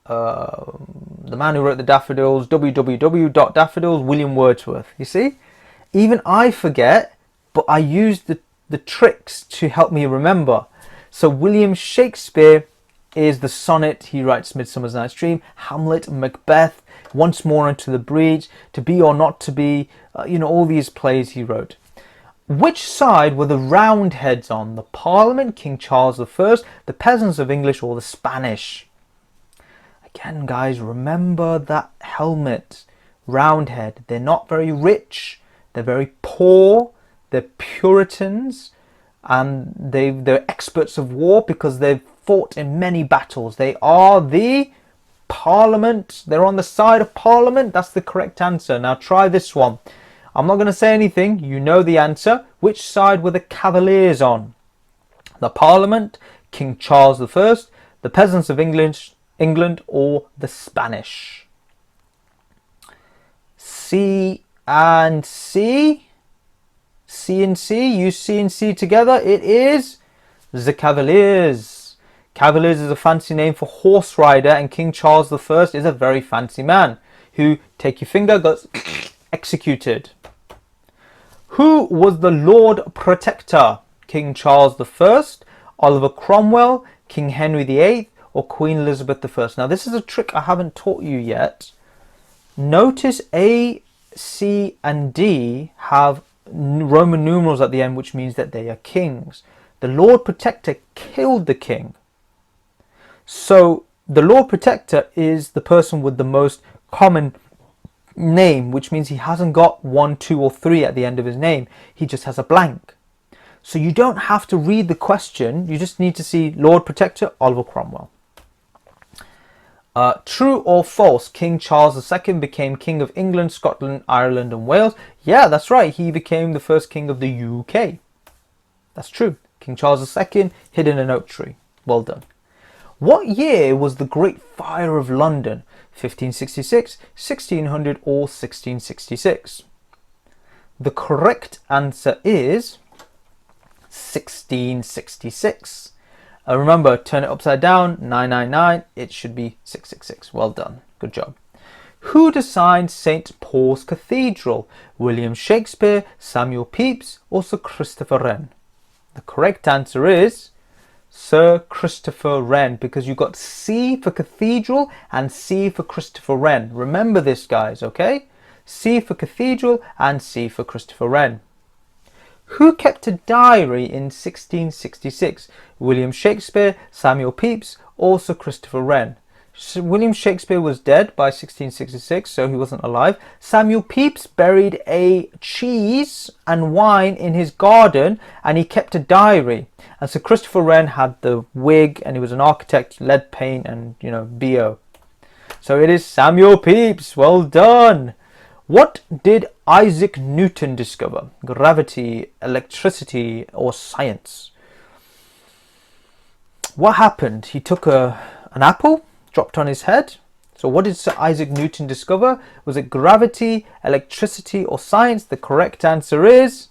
man who wrote the Daffodils, www.daffodils, William Wordsworth. You see? Even I forget, but I use the tricks to help me remember. So William Shakespeare is the sonnet. He writes Midsummer Night's Dream, Hamlet, Macbeth, Once More Into the Breach, To Be or Not to Be, all these plays he wrote. Which side were the Roundheads on? The Parliament, King Charles I, the peasants of English, or the Spanish? Again, guys, remember that helmet. Roundhead. They're not very rich. They're very poor. They're Puritans. And they're experts of war because they've fought in many battles. They are the Parliament. They're on the side of Parliament. That's the correct answer. Now try this one. I'm not going to say anything. You know the answer. Which side were the Cavaliers on? The Parliament, King Charles I, the peasants of England, or the Spanish? C and C. C and C. Use C and C together. It is the Cavaliers. Cavaliers is a fancy name for horse rider, and King Charles I is a very fancy man who, take your finger, got executed. Who was the Lord Protector? King Charles I, Oliver Cromwell, King Henry VIII, or Queen Elizabeth I? Now this is a trick I haven't taught you yet. Notice A, C and D have Roman numerals at the end, which means that they are kings. The Lord Protector killed the king. So the Lord Protector is the person with the most common name, which means he hasn't got 1, 2 or 3 at the end of his name. He just has a blank. So you don't have to read the question. You just need to see Lord Protector, Oliver Cromwell. True or false? King Charles II became King of England, Scotland, Ireland and Wales. Yeah, that's right. He became the first king of the UK. That's true. King Charles II hid in an oak tree. Well done. What year was the Great Fire of London? 1566, 1600 or 1666? The correct answer is 1666. Remember, turn it upside down, 999, it should be 666. Well done. Good job. Who designed St. Paul's Cathedral? William Shakespeare, Samuel Pepys, or Sir Christopher Wren? The correct answer is Sir Christopher Wren, because you got C for Cathedral and C for Christopher Wren. Remember this, guys, okay? C for Cathedral and C for Christopher Wren. Who kept a diary in 1666? William Shakespeare, Samuel Pepys, or Sir Christopher Wren? William Shakespeare was dead by 1666, so he wasn't alive. Samuel Pepys buried a cheese and wine in his garden, and he kept a diary. And Sir Christopher Wren had the wig, and he was an architect, lead paint, and, you know, BO. So it is Samuel Pepys. Well done. What did Isaac Newton discover? Gravity, electricity, or science? What happened? He took an apple, dropped on his head. So what did Sir Isaac Newton discover? Was it gravity, electricity, or science? The correct answer is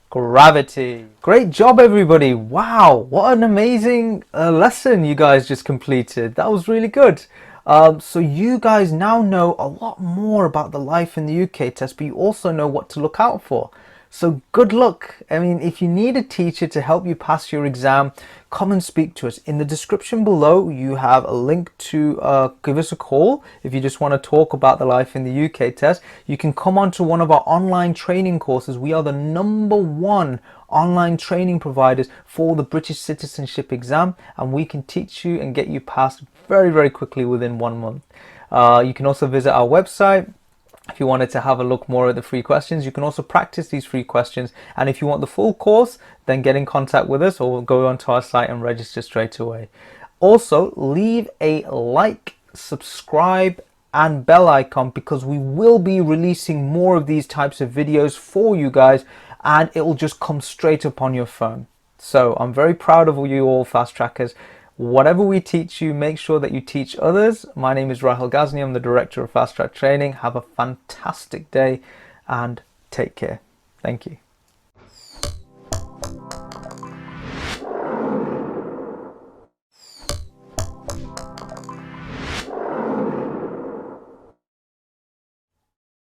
gravity. Great job, everybody. Wow, what an amazing lesson you guys just completed. That was really good. So you guys now know a lot more about the Life in the UK test, but you also know what to look out for. So good luck. I mean, if you need a teacher to help you pass your exam, come and speak to us. In the description below, you have a link to give us a call if you just want to talk about the Life in the UK test. You can come on to one of our online training courses. We are the #1 online training providers for the British citizenship exam, and we can teach you and get you passed very, very quickly within 1 month. You can also visit our website. If you wanted to have a look more at the free questions, you can also practice these free questions. And if you want the full course, then get in contact with us or go onto our site and register straight away. Also, leave a like, subscribe, and bell icon, because we will be releasing more of these types of videos for you guys, and it will just come straight up on your phone. So I'm very proud of you all, fast trackers. Whatever we teach you, make sure that you teach others. My name is Rahil Ghazni. I'm the Director of Fast Track Training. Have a fantastic day and take care. Thank you.